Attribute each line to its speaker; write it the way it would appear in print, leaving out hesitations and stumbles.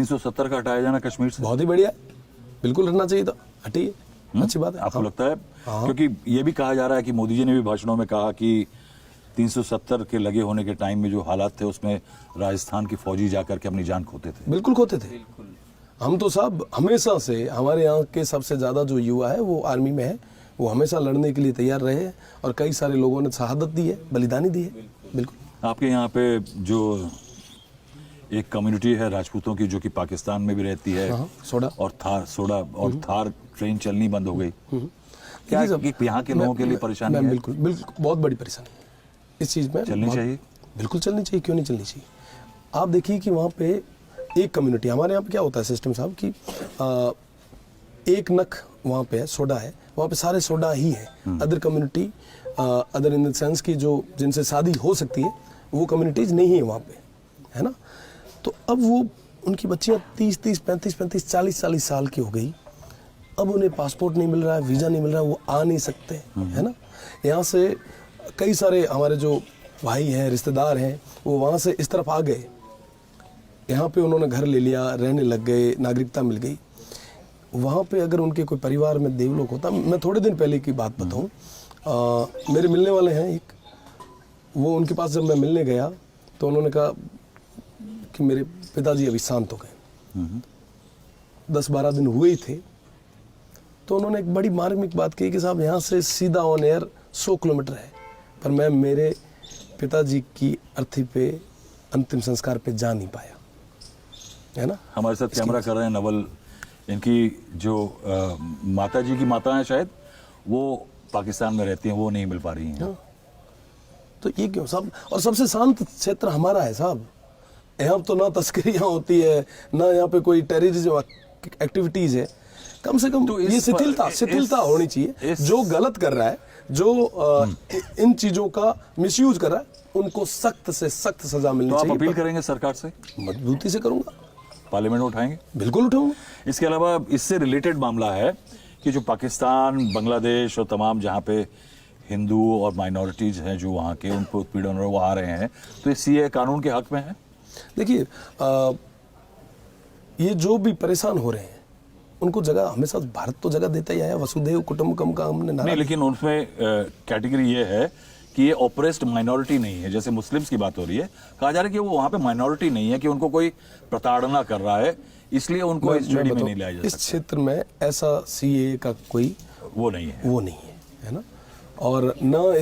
Speaker 1: 370 का हटाया जाना कश्मीर से
Speaker 2: बहुत ही बढ़िया, बिल्कुल हटना चाहिए था, हटिए, अच्छी बात है।
Speaker 1: आपको
Speaker 2: हाँ।
Speaker 1: लगता है? क्योंकि ये भी कहा जा रहा है कि मोदी जी ने भी भाषणों में कहा कि 370 के लगे होने के टाइम में जो हालात थे उसमें राजस्थान की फौजी जाकर के अपनी जान खोते थे।
Speaker 2: बिल्कुल खोते थे। हम तो साहब हमेशा से, हमारे यहाँ के सबसे ज्यादा जो युवा है वो आर्मी में है, वो हमेशा लड़ने के लिए तैयार रहे हैं और कई सारे लोगों ने शहादत दी है, बलिदानी दी है। बिल्कुल।
Speaker 1: आपके यहाँ पे जो एक कम्युनिटी है राजपूतों की जो कि पाकिस्तान में भी रहती है,
Speaker 2: सोडा
Speaker 1: और थार ट्रेन चलनी बंद हो गई, क्या यहाँ के लोगों के लिए परेशानी है?
Speaker 2: बिल्कुल बिल्कुल, बहुत बड़ी परेशानी है इस चीज में।
Speaker 1: चलनी चाहिए,
Speaker 2: बिल्कुल चलनी चाहिए, क्यों नहीं चलनी चाहिए। आप देखिए कि वहाँ पे एक कम्युनिटी, हमारे यहाँ पे क्या होता है सिस्टम साहब कि एक नख वहाँ पे है, सोडा है, वहाँ पे सारे सोडा ही है। Other community, other in the sense की जो जिनसे शादी हो सकती है वो कम्युनिटीज नहीं है वहाँ पे, है ना। तो अब वो उनकी बच्चियाँ 30, 35, 40 साल की हो गई, अब उन्हें पासपोर्ट नहीं मिल रहा है, वीज़ा नहीं मिल रहा है, वो आ नहीं सकते, है ना। यहाँ से कई सारे हमारे जो भाई हैं, रिश्तेदार हैं, वो वहाँ से इस तरफ आ गए, यहाँ पे उन्होंने घर ले लिया, रहने लग गए, नागरिकता मिल गई। वहाँ पे अगर उनके कोई परिवार में देवलोक होता, मैं थोड़े दिन पहले की बात बताऊँ, मेरे मिलने वाले हैं एक, वो उनके पास जब मैं मिलने गया तो उन्होंने कहा कि मेरे पिताजी अभी शांत हो गए, 10-12 दिन हुए ही थे। तो उन्होंने एक बड़ी मार्मिक बात कही कि साहब यहाँ से सीधा ऑन एयर 100 किलोमीटर है, पर मैं मेरे पिताजी की अर्थी पे अंतिम संस्कार पे जा नहीं पाया, है ना।
Speaker 1: हमारे साथ कैमरा कर रहे हैं नवल, इनकी जो माता जी की माता है शायद, वो पाकिस्तान में रहती हैं, वो नहीं मिल पा रही हैं।
Speaker 2: तो ये क्यों साहब? और सबसे शांत क्षेत्र हमारा है साहब, यहाँ तो ना तस्करियाँ होती है, ना यहाँ पे कोई टेररिज्म एक्टिविटीज है। कम से कम तो ये शिथिलता होनी चाहिए। जो गलत कर रहा है, जो इन चीजों का मिसयूज कर रहा है, उनको सख्त से सख्त सजा मिलनी चाहिए।
Speaker 1: तो आप अपील करेंगे सरकार से?
Speaker 2: मजबूती से करूंगा।
Speaker 1: पार्लियामेंट में उठाएंगे?
Speaker 2: बिल्कुल उठाऊंगा।
Speaker 1: इसके अलावा इससे रिलेटेड मामला है कि जो पाकिस्तान, बांग्लादेश और तमाम जहाँ पे हिंदू और माइनॉरिटीज हैं जो वहाँ के, उनको उत्पीड़न वो आ रहे हैं, तो ये सीए कानून के हक में है?
Speaker 2: देखिए, ये जो भी परेशान हो रहे हैं उनको जगह, हमेशा भारत तो जगह देता ही आया, वसुधैव कुटुंबकम का हमने नारा
Speaker 1: नहीं, लेकिन उनमें कैटेगरी ये है कि ये ऑपरेस्ड माइनॉरिटी नहीं है। जैसे मुस्लिम्स की बात हो रही है, कहा जा रहा है कि वो वहाँ पे माइनॉरिटी नहीं है, कि उनको कोई प्रताड़ना कर रहा है, इसलिए उनको इस श्रेणी में नहीं लिया जा सकता।
Speaker 2: इस क्षेत्र में ऐसा सीए का कोई
Speaker 1: वो नहीं है,
Speaker 2: है ना। और न